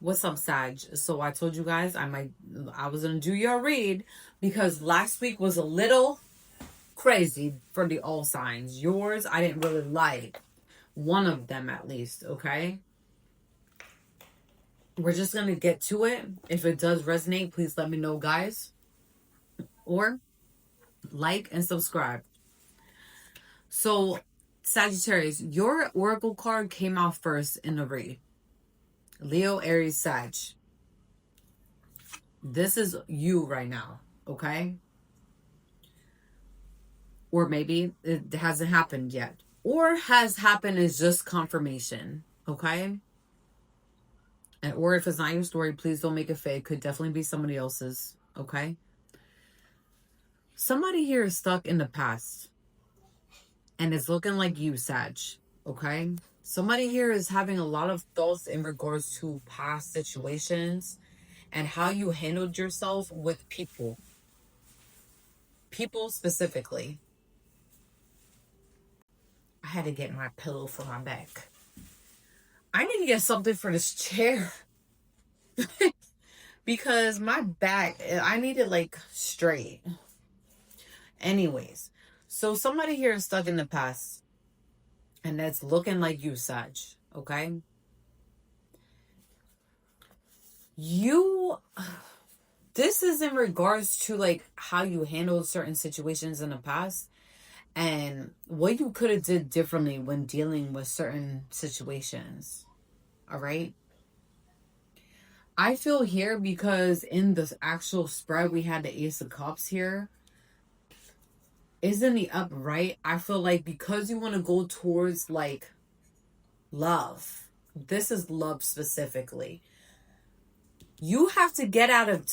What's up, Sag? So I told you guys I was gonna do your read because last week was a little crazy for the all signs. Yours I didn't really like. One of them at least, okay? We're just gonna get to it. If it does resonate, please let me know, guys. Or like and subscribe. So, Sagittarius, your oracle card came out first in the read. Leo, Aries, Sag. This is you right now, okay? Or maybe it hasn't happened yet. Or has happened is just confirmation, okay? And or if it's not your story, please don't make it fake. Could definitely be somebody else's, okay? Somebody here is stuck in the past. And it's looking like you, Sag, okay? Somebody here is having a lot of thoughts in regards to past situations and how you handled yourself with people. People specifically. I had to get my pillow for my back. I need to get something for this chair. Because my back, I need it like straight. Anyways, so somebody here is stuck in the past. And that's looking like you, Sag. Okay? This is in regards to like how you handled certain situations in the past. And what you could have did differently when dealing with certain situations. All right? I feel here because in the actual spread, we had the Ace of Cups here. Isn't the upright? I feel like because you want to go towards like love. This is love specifically. You have to get out of,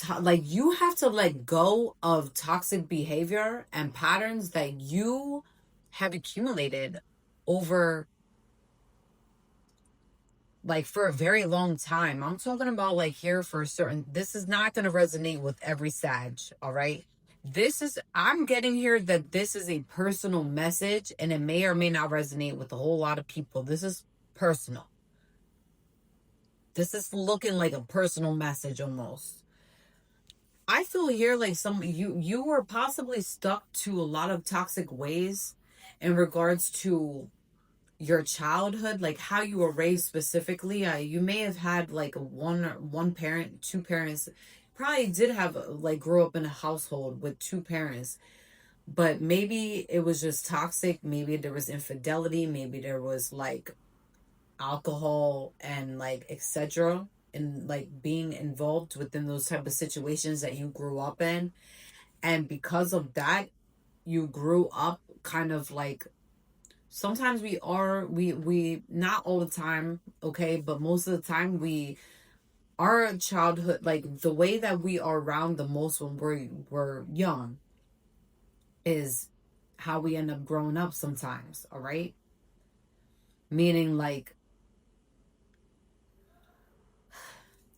you have to let go of toxic behavior and patterns that you have accumulated over, like, for a very long time. I'm talking about, like, here for a certain, this is not going to resonate with every Sag, all right? I'm getting here that this is a personal message and it may or may not resonate with a whole lot of people. This is personal. This is looking like a personal message almost. I feel here like you were possibly stuck to a lot of toxic ways in regards to your childhood, like how you were raised specifically. You may have had like one parent, two parents. Probably did have like grew up in a household with two parents, but maybe it was just toxic. Maybe there was infidelity. Maybe there was like alcohol and like etc. and like being involved within those type of situations that you grew up in, and because of that you grew up kind of like, sometimes we not all the time, okay, but most of the time our childhood, like the way that we are around the most when we're young is how we end up growing up sometimes, all right? Meaning like,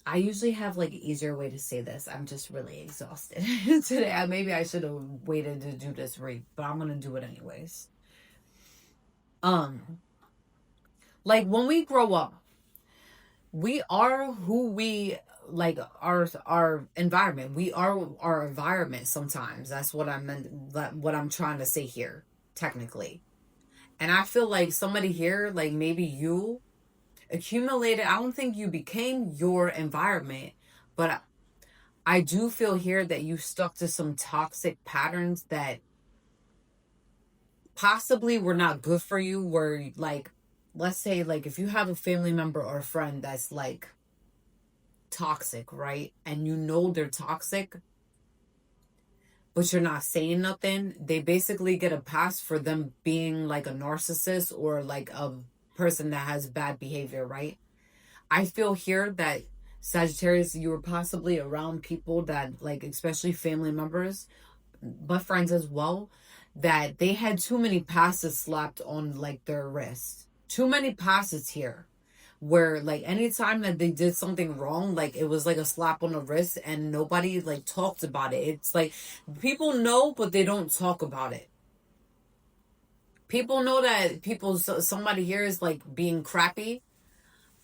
I usually have like an easier way to say this. I'm just really exhausted today. Maybe I should have waited to do this read, but I'm gonna do it anyways. Like when we grow up, we are who we like, our environment. We are our environment sometimes. That's what I meant, what I'm trying to say here, technically. And I feel like somebody here, like maybe you accumulated, I don't think you became your environment, but I do feel here that you stuck to some toxic patterns that possibly were not good for you, where like, let's say like if you have a family member or a friend that's like toxic, right? And you know they're toxic, but you're not saying nothing. They basically get a pass for them being like a narcissist or like a person that has bad behavior, right? I feel here that Sagittarius, you were possibly around people that like, especially family members, but friends as well, that they had too many passes slapped on like their wrist. Too many passes here. Where like anytime that they did something wrong, like it was like a slap on the wrist and nobody like talked about it. It's like people know, but they don't talk about it. People know that somebody here is like being crappy,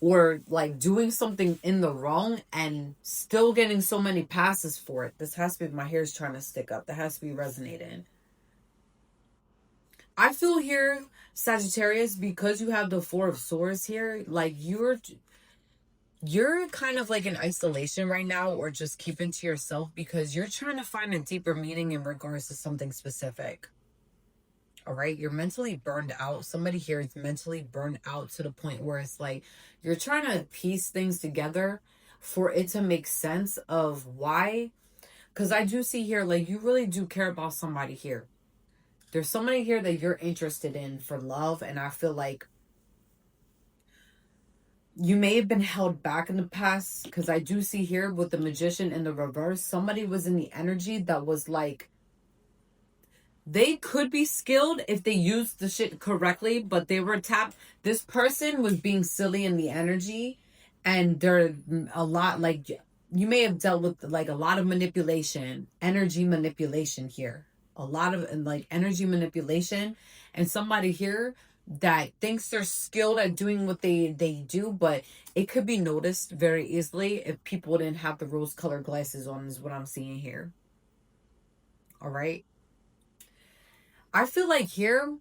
or like doing something in the wrong and still getting so many passes for it. This has to be, my hair's trying to stick up. That has to be resonating. I feel here, Sagittarius, because you have the Four of Swords here, like you're kind of like in isolation right now, or just keeping to yourself because you're trying to find a deeper meaning in regards to something specific. All right, you're mentally burned out. Somebody here is mentally burned out to the point where it's like you're trying to piece things together for it to make sense of why. Because I do see here, like, you really do care about somebody here. There's somebody here that you're interested in for love, and I feel like you may have been held back in the past, because I do see here with the Magician in the reverse, somebody was in the energy that was like, they could be skilled if they used the shit correctly, but they were tapped. This person was being silly in the energy, and they're a lot like, you may have dealt with like a lot of manipulation, energy manipulation here. A lot of like energy manipulation, and somebody here that thinks they're skilled at doing what they do, but it could be noticed very easily if people didn't have the rose colored glasses on, is what I'm seeing here. All right. I feel like here,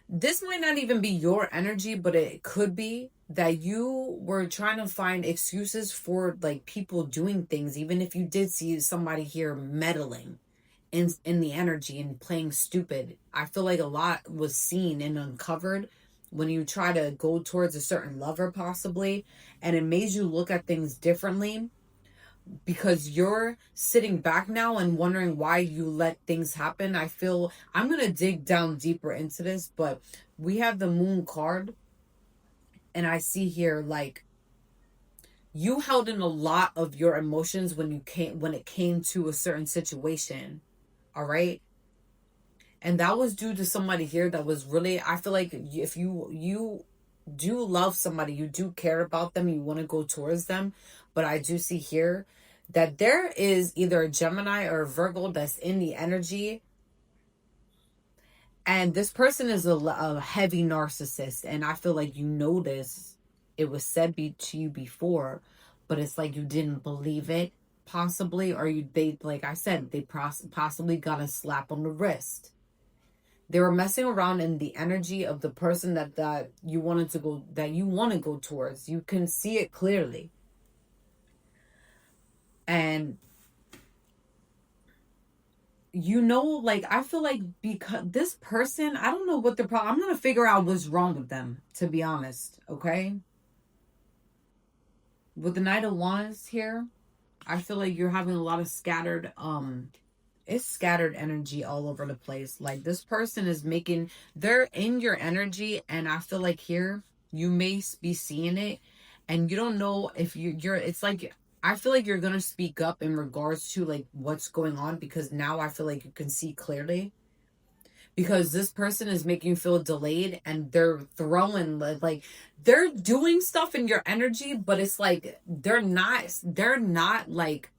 this might not even be your energy, but it could be that you were trying to find excuses for like people doing things, even if you did see somebody here meddling in the energy and playing stupid. I feel like a lot was seen and uncovered when you try to go towards a certain lover possibly, and it made you look at things differently because you're sitting back now and wondering why you let things happen. I feel I'm going to dig down deeper into this, but we have the Moon card, and I see here like you held in a lot of your emotions when it came to a certain situation. All right? And that was due to somebody here that was really, I feel like if you do love somebody, you do care about them, you want to go towards them, but I do see here that there is either a Gemini or a Virgo that's in the energy, and this person is a heavy narcissist, and I feel like you know this. It was said to you before, but it's like you didn't believe it possibly, or they, like I said, they possibly got a slap on the wrist. They were messing around in the energy of the person that you wanted to go, that you want to go towards. You can see it clearly. And you know, like, I feel like because this person, I don't know what the problem, I'm going to figure out what's wrong with them, to be honest. Okay. With the Knight of Wands here, I feel like you're having a lot of scattered, it's scattered energy all over the place. Like this person is making, they're in your energy, and I feel like here you may be seeing it, and you don't know if you're it's like, I feel like you're gonna speak up in regards to like what's going on, because now I feel like you can see clearly, because this person is making you feel delayed, and they're throwing like they're doing stuff in your energy, but it's like they're not like,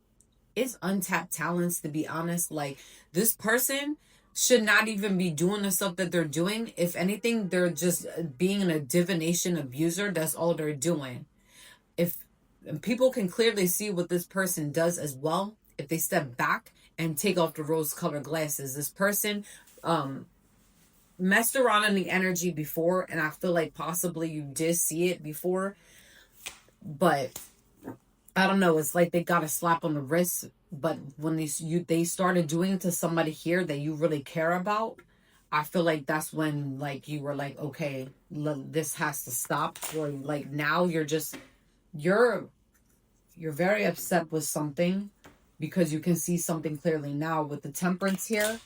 it's untapped talents, to be honest. Like this person should not even be doing the stuff that they're doing. If anything, they're just being a divination abuser. That's all they're doing. If people can clearly see what this person does as well, if they step back and take off the rose colored glasses, this person messed around in the energy before, and I feel like possibly you did see it before, but I don't know. It's like they got a slap on the wrist, but when they started doing it to somebody here that you really care about, I feel like that's when like you were like, okay, this has to stop. Or like now you're very upset with something, because you can see something clearly now with the Temperance here.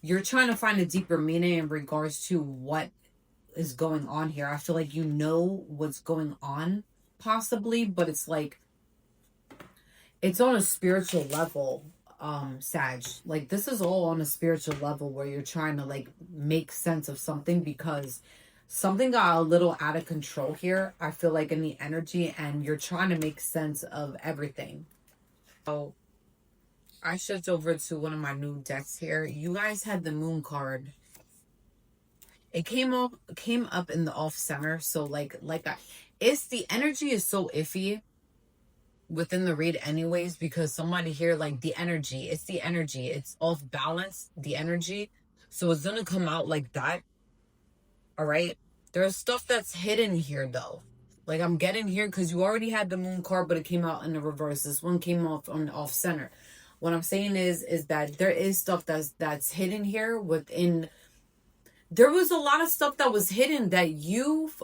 You're trying to find a deeper meaning in regards to what is going on here. I feel like you know what's going on possibly, but it's like it's on a spiritual level, Sag. Like this is all on a spiritual level where you're trying to like make sense of something, because something got a little out of control here, I feel like, in the energy, and you're trying to make sense of everything. So I shift over to one of my new decks here. You guys had the Moon card. It came up in the off center, so like It's the energy is so iffy within the read anyways, because somebody here, like the energy, it's off balance, the energy. So it's gonna come out like that. All right. There's stuff that's hidden here though. Like I'm getting here because you already had the moon card, but it came out in the reverse. This one came off on off center. What I'm saying is that there is stuff that's hidden here within. There was a lot of stuff that was hidden that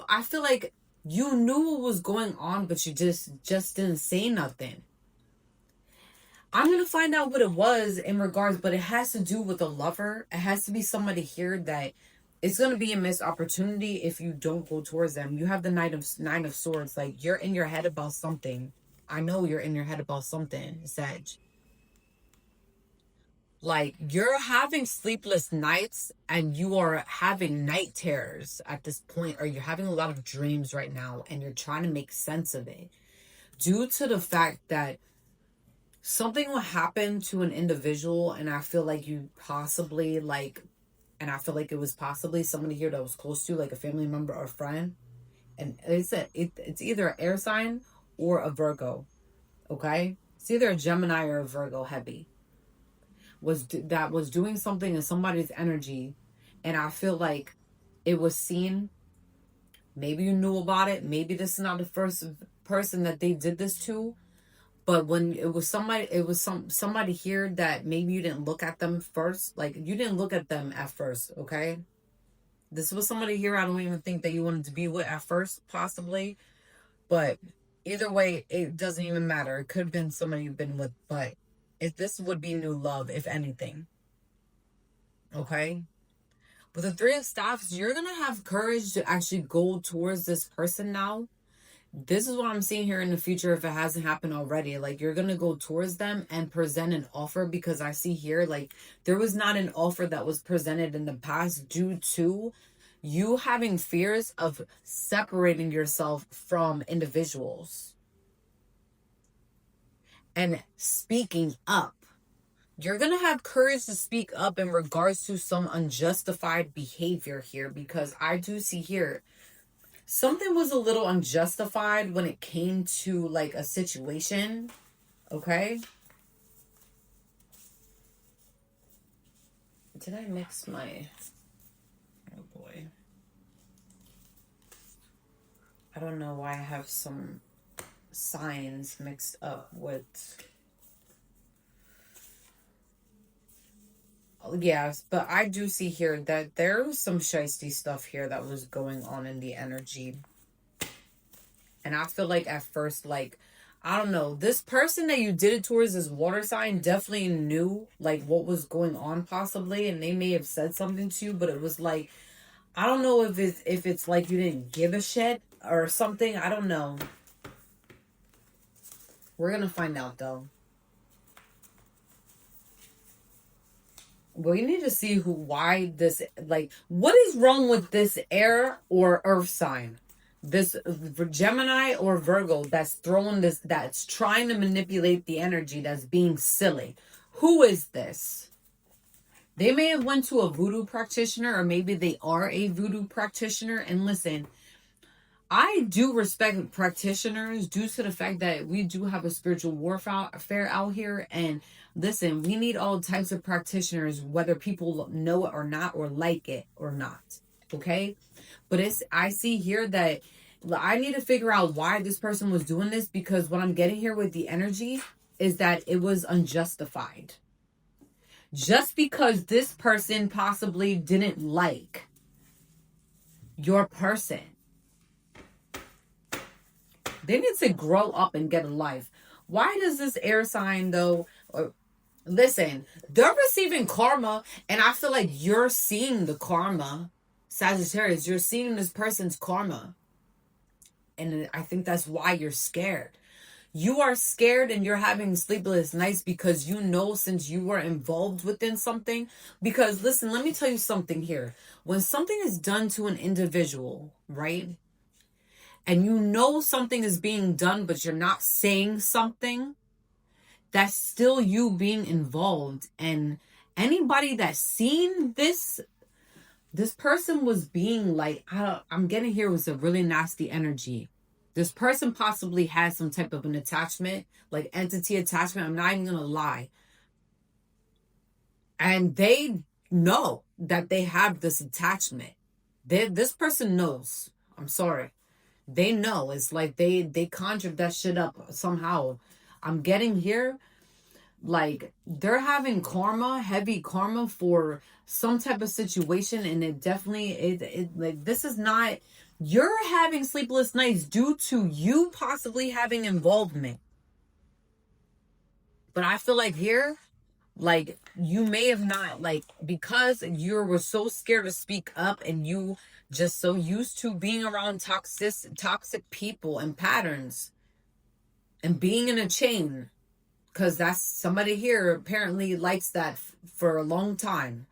I feel like you knew what was going on, but you just didn't say nothing. I'm gonna find out what it was in regards, but it has to do with a lover. It has to be somebody here that it's gonna be a missed opportunity if you don't go towards them. You have the nine of swords. Like you're in your head about something. I know you're in your head about something, Sag. Like you're having sleepless nights and you are having night terrors at this point, or you're having a lot of dreams right now and you're trying to make sense of it due to the fact that something will happen to an individual. And I feel like you possibly like, and I feel like it was possibly somebody here that was close to, like a family member or friend. And it's either an air sign or a Virgo. Okay, it's either a Gemini or a Virgo heavy that was doing something in somebody's energy. And I feel like it was seen. Maybe you knew about it. Maybe this is not the first person that they did this to. But when it was somebody here that maybe you didn't look at them first. Like you didn't look at them at first, okay? This was somebody here I don't even think that you wanted to be with at first, possibly. But either way, it doesn't even matter. It could have been somebody you've been with, but if this would be new love, if anything. Okay? With the Three of Staffs, you're gonna have courage to actually go towards this person now. This is what I'm seeing here in the future if it hasn't happened already. Like you're gonna go towards them and present an offer, because I see here like there was not an offer that was presented in the past due to you having fears of separating yourself from individuals and speaking up. You're going to have courage to speak up in regards to some unjustified behavior here, because I do see here something was a little unjustified when it came to like a situation. Okay. Did I mix my... Oh boy. I don't know why I have some signs mixed up with... Yes, but I do see here that there was some shiesty stuff here that was going on in the energy. And I feel like at first, like, I don't know, this person that you did it towards, this water sign, definitely knew like what was going on possibly. And they may have said something to you, but it was like, I don't know if it's like you didn't give a shit or something. I don't know. We're going to find out though. Well, you need to see why this, like, what is wrong with this air or earth sign? This Gemini or Virgo that's throwing this, that's trying to manipulate the energy, that's being silly. Who is this? They may have went to a voodoo practitioner, or maybe they are a voodoo practitioner. And listen, I do respect practitioners due to the fact that we do have a spiritual warfare out here. And listen, we need all types of practitioners, whether people know it or not, or like it or not. Okay? But I see here that I need to figure out why this person was doing this, because what I'm getting here with the energy is that it was unjustified. Just because this person possibly didn't like your person. They need to grow up and get a life. Why does this air sign though? Listen, they're receiving karma, and I feel like you're seeing the karma. Sagittarius, you're seeing this person's karma. And I think that's why you're scared. You are scared and you're having sleepless nights because you know, since you were involved within something. Because listen, let me tell you something here. When something is done to an individual, right? And you know something is being done, but you're not saying something, that's still you being involved. And anybody that's seen this person was being like, I'm getting here was a really nasty energy. This person possibly has some type of an attachment, like entity attachment. I'm not even going to lie. And they know that they have this attachment. This person knows. I'm sorry. They know. It's like they conjured that shit up somehow. I'm getting here, like they're having karma, heavy karma for some type of situation, and it definitely it like this is not, you're having sleepless nights due to you possibly having involvement. But I feel like here, like you may have not, like because you were so scared to speak up and you just so used to being around toxic people and patterns and being in a chain, because that's somebody here apparently likes that for a long time.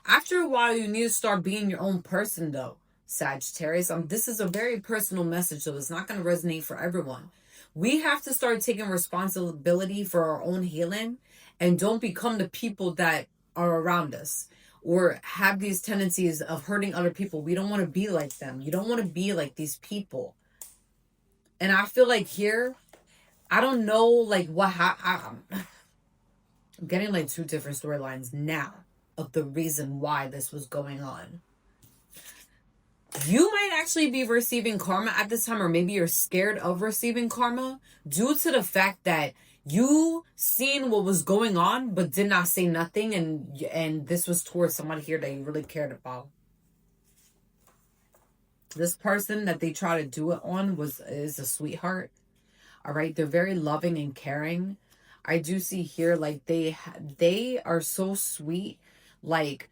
After a while, you need to start being your own person, though, Sagittarius. This is a very personal message, so it's not going to resonate for everyone. We have to start taking responsibility for our own healing and don't become the people that are around us or have these tendencies of hurting other people. We don't want to be like them. You don't want to be like these people. And I feel like here, I don't know, like I'm getting like two different storylines now of the reason why this was going on. You might actually be receiving karma at this time, or maybe you're scared of receiving karma due to the fact that you seen what was going on but did not say nothing, and this was towards somebody here that you really cared about. This person that they try to do it on is a sweetheart. All right, they're very loving and caring. I do see here like they are so sweet. Like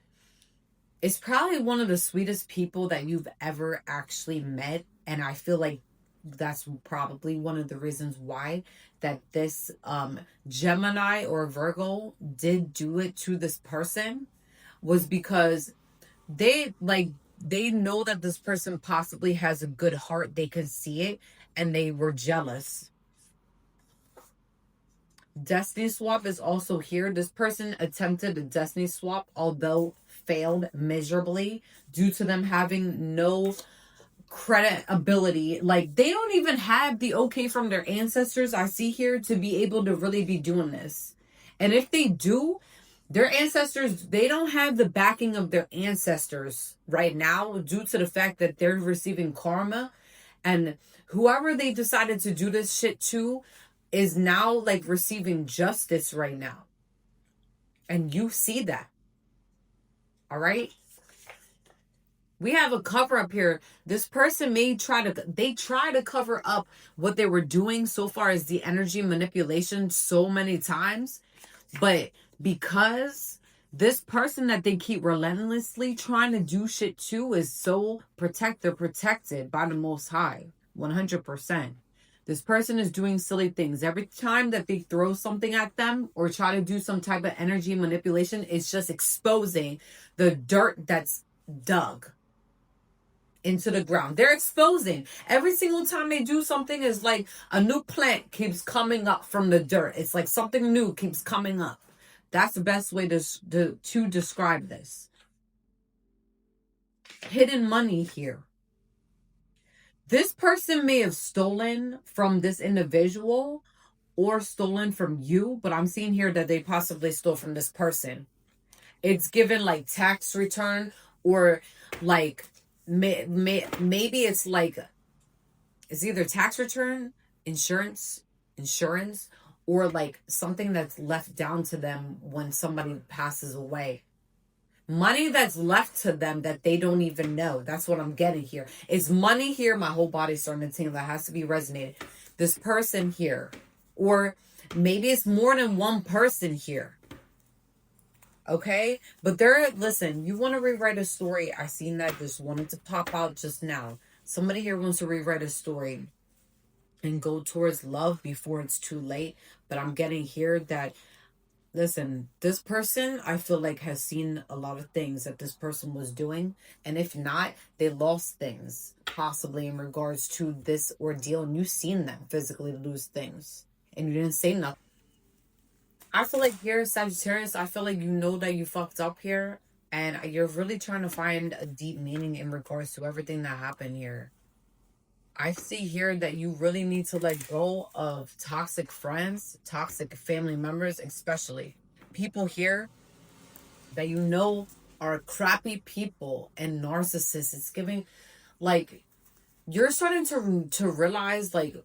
it's probably one of the sweetest people that you've ever actually met, and I feel like that's probably one of the reasons why that this Gemini or Virgo did do it to this person, was because they know that this person possibly has a good heart. They could see it and they were jealous. Destiny swap is also here. This person attempted a destiny swap, although failed miserably due to them having no credibility. Like they don't even have the okay from their ancestors, I see here, to be able to really be doing this. And if they do, their ancestors, they don't have the backing of their ancestors right now due to the fact that they're receiving karma, and whoever they decided to do this shit to is now like receiving justice right now. And you see that. All right? We have a cover up here. This person may try to cover up what they were doing so far as the energy manipulation so many times. But because this person that they keep relentlessly trying to do shit to is so protected by the Most High. 100%. This person is doing silly things. Every time that they throw something at them or try to do some type of energy manipulation, it's just exposing the dirt that's dug into the ground. They're exposing. Every single time they do something is like a new plant keeps coming up from the dirt. It's like something new keeps coming up. That's the best way to describe this. Hidden money here. This person may have stolen from this individual or stolen from you, but I'm seeing here that they possibly stole from this person. It's given like tax return, or like maybe it's like it's either tax return, insurance, or like something that's left down to them when somebody passes away. Money that's left to them that they don't even know. That's what I'm getting here. It's money here. My whole body's starting to tingle. That has to be resonated. This person here. Or maybe it's more than one person here. Okay? But listen, you want to rewrite a story. I seen that. Just wanted to pop out just now. Somebody here wants to rewrite a story and go towards love before it's too late. But I'm getting here that, listen, this person, I feel like, has seen a lot of things that this person was doing. And if not, they lost things, possibly in regards to this ordeal. And you've seen them physically lose things. And you didn't say nothing. I feel like here, Sagittarius, I feel like you know that you fucked up here. And you're really trying to find a deep meaning in regards to everything that happened here. I see here that you really need to let go of toxic friends, toxic family members, especially people here that you know are crappy people and narcissists. It's giving, like, you're starting to realize, like,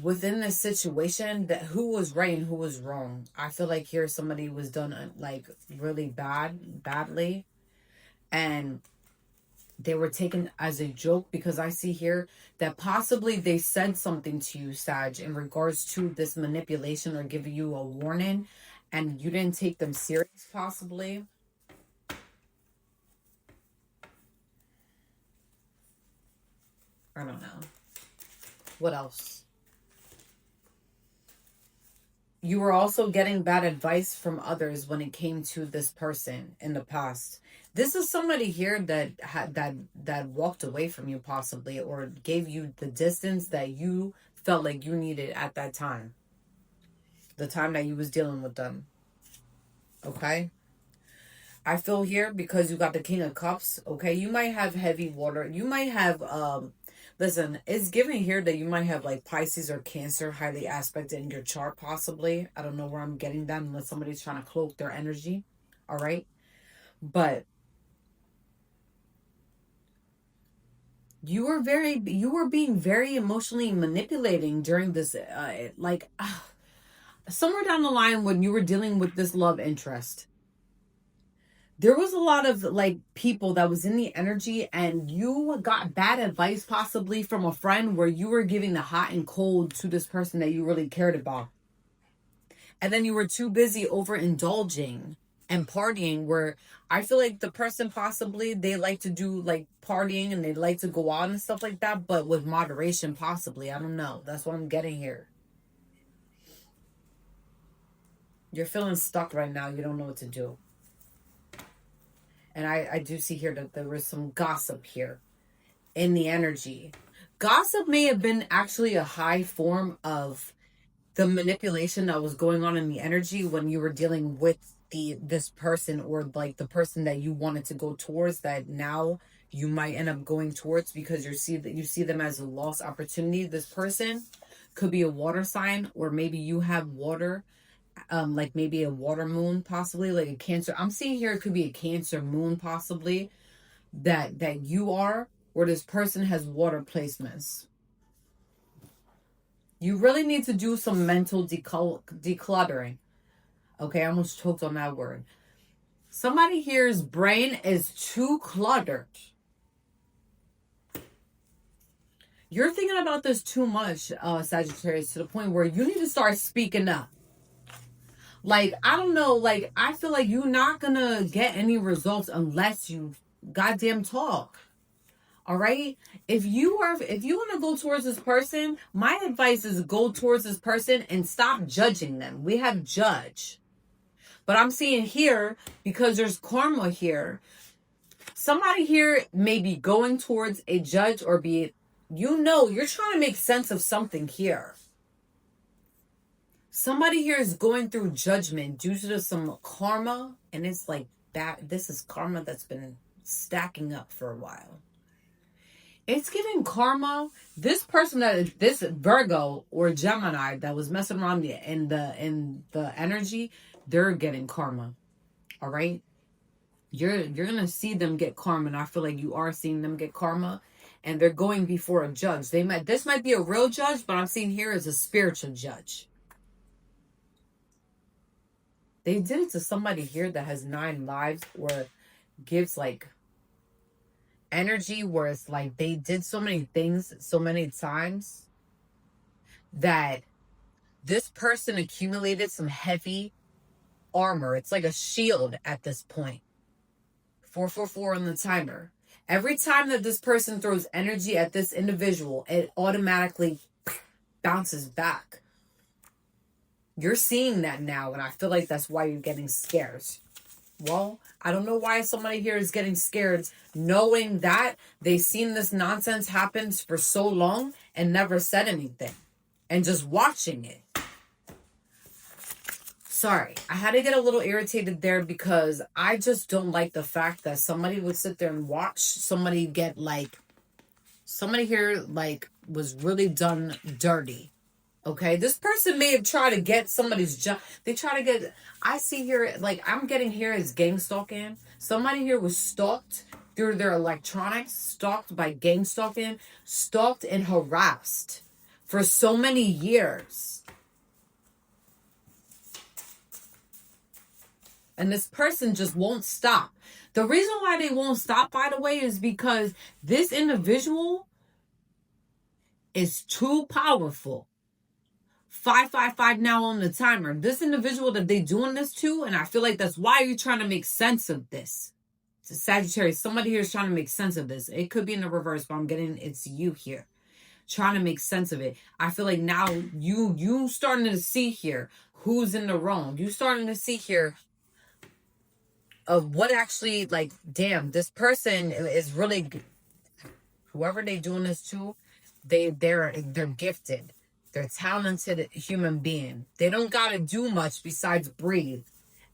within this situation, that who was right and who was wrong. I feel like here somebody was done like really badly, and they were taken as a joke, because I see here that possibly they said something to you, Sag, in regards to this manipulation or giving you a warning, and you didn't take them serious, possibly. I don't know. What else? You were also getting bad advice from others when it came to this person in the past. This is somebody here that had that walked away from you, possibly, or gave you the distance that you felt like you needed at that time, the time that you was dealing with them. Okay, I feel here, because you got the King of Cups. Okay, you might have heavy water. You might have listen, it's given here that you might have like Pisces or Cancer highly aspected in your chart, possibly. I don't know where I'm getting that unless somebody's trying to cloak their energy. All right. But you were being very emotionally manipulating during this, somewhere down the line when you were dealing with this love interest. There was a lot of like people that was in the energy, and you got bad advice possibly from a friend, where you were giving the hot and cold to this person that you really cared about. And then you were too busy overindulging and partying, where I feel like the person possibly, they like to do like partying and they like to go out and stuff like that, but with moderation, possibly. I don't know. That's what I'm getting here. You're feeling stuck right now. You don't know what to do. And I do see here that there was some gossip here in the energy. Gossip may have been actually a high form of the manipulation that was going on in the energy when you were dealing with this person, or like the person that you wanted to go towards, that now you might end up going towards, because you see them as a lost opportunity. This person could be a water sign, or maybe you have water, like maybe a water moon, possibly like a Cancer. I'm seeing here it could be a Cancer moon, possibly, that you are, or this person has water placements. You really need to do some mental decluttering. Okay, I almost choked on that word. Somebody here's brain is too cluttered. You're thinking about this too much, Sagittarius, to the point where you need to start speaking up. Like, I don't know, like, I feel like you're not gonna get any results unless you goddamn talk. All right. If you want to go towards this person, my advice is go towards this person and stop judging them. We have judge. But I'm seeing here, because there's karma here, somebody here may be going towards a judge, or you're trying to make sense of something here. Somebody here is going through judgment due to some karma, and it's like that. This is karma that's been stacking up for a while. It's giving karma. This person, this Virgo or Gemini that was messing around in the energy, they're getting karma. All right, you're gonna see them get karma, and I feel like you are seeing them get karma, and they're going before a judge. This might be a real judge, but I'm seeing here as a spiritual judge. They did it to somebody here that has 9 lives, or gives like energy, where it's like they did so many things so many times that this person accumulated some heavy armor. It's like a shield at this point. 444 on the timer. Every time that this person throws energy at this individual, it automatically bounces back. You're seeing that now, and I feel like that's why you're getting scared. Well, I don't know why somebody here is getting scared, knowing that they've seen this nonsense happen for so long and never said anything, and just watching it. Sorry, I had to get a little irritated there, because I just don't like the fact that somebody would sit there and watch somebody get somebody here was really done dirty. Okay, this person may have tried to get somebody's job. They try to get. I see here, like I'm getting here is gang stalking. Somebody here was stalked through their electronics, stalked by gang stalking, stalked and harassed for so many years. And this person just won't stop. The reason why they won't stop, by the way, is because this individual is too powerful. 555 now on the timer. This individual that they doing this to, and I feel like that's why you're trying to make sense of this. It's a Sagittarius. Somebody here is trying to make sense of this. It could be in the reverse, but I'm getting it's you here. Trying to make sense of it. I feel like now you starting to see here who's in the wrong. You starting to see here of what actually, like, damn, this person is really, whoever they doing this to, they're gifted. They're a talented human being. They don't gotta do much besides breathe.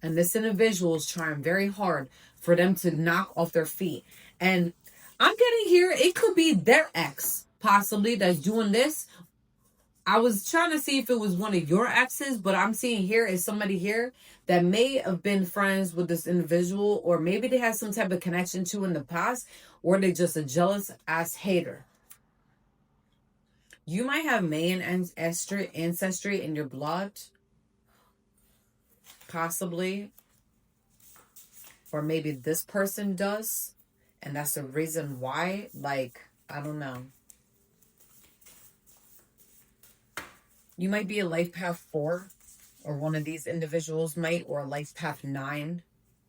And this individual is trying very hard for them to knock off their feet. And I'm getting here, it could be their ex, possibly, that's doing this. I was trying to see if it was one of your exes, but I'm seeing here is somebody here that may have been friends with this individual, or maybe they had some type of connection to in the past, or they just a jealous ass hater. You might have Mayan ancestry in your blood, possibly, or maybe this person does, and that's the reason why, like, I don't know. You might be a life path 4, or one of these individuals might, or a life path 9,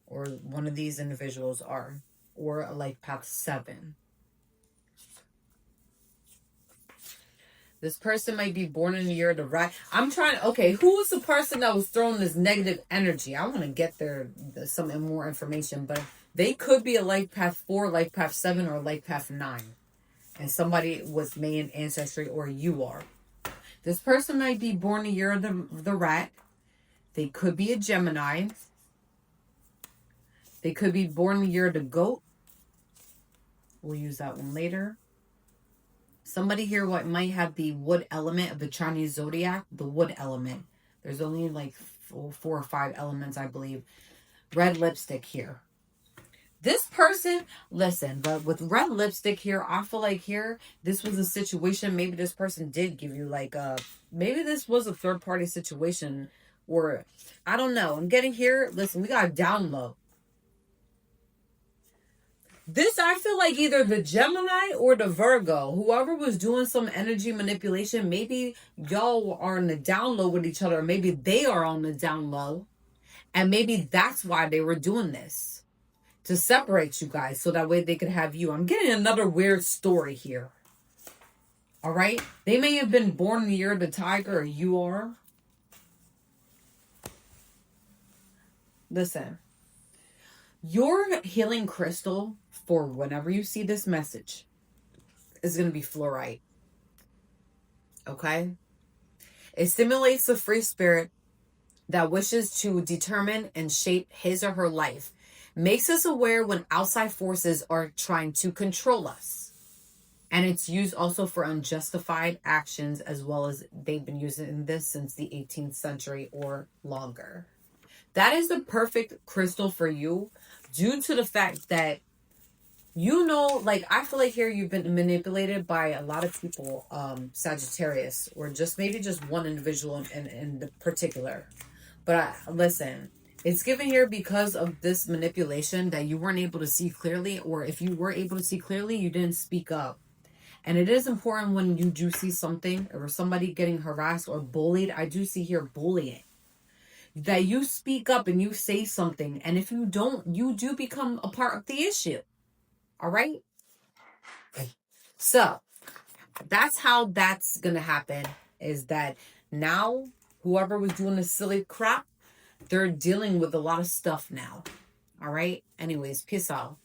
or one of these individuals are, or a life path 7. This person might be born in the year of the rat. I'm trying to, okay, who was the person that was throwing this negative energy? I want to get some more information, but they could be a life path 4, life path 7, or life path 9. And somebody with Mayan ancestry, or you are. This person might be born the year of the rat. They could be a Gemini. They could be born the year of the goat. We'll use that one later. Somebody here might have the wood element of the Chinese zodiac. The wood element. There's only like 4 or 5 elements, I believe. Red lipstick here. This person, listen, but with red lipstick here, I feel like here, this was a situation, maybe this person did give you like maybe this was a third party situation, or I don't know. I'm getting here, listen, we got a down low. This, I feel like either the Gemini or the Virgo, whoever was doing some energy manipulation, maybe y'all are on the down low with each other, or maybe they are on the down low, and maybe that's why they were doing this. To separate you guys so that way they could have you. I'm getting another weird story here. All right? They may have been born in the year of the tiger, or you are. Listen. Your healing crystal for whenever you see this message is going to be fluorite. Okay? It stimulates the free spirit that wishes to determine and shape his or her life. Makes us aware when outside forces are trying to control us. And it's used also for unjustified actions, as well as they've been using this since the 18th century or longer. That is the perfect crystal for you, due to the fact that, you know, like, I feel like here you've been manipulated by a lot of people, Sagittarius, or just maybe just one individual in the particular. But listen, it's given here because of this manipulation that you weren't able to see clearly, or if you were able to see clearly, you didn't speak up. And it is important when you do see something or somebody getting harassed or bullied. I do see here bullying. That you speak up and you say something. And if you don't, you do become a part of the issue. All right? So, that's how that's going to happen. Is that now, whoever was doing this silly crap, they're dealing with a lot of stuff now. All right? Anyways, peace out.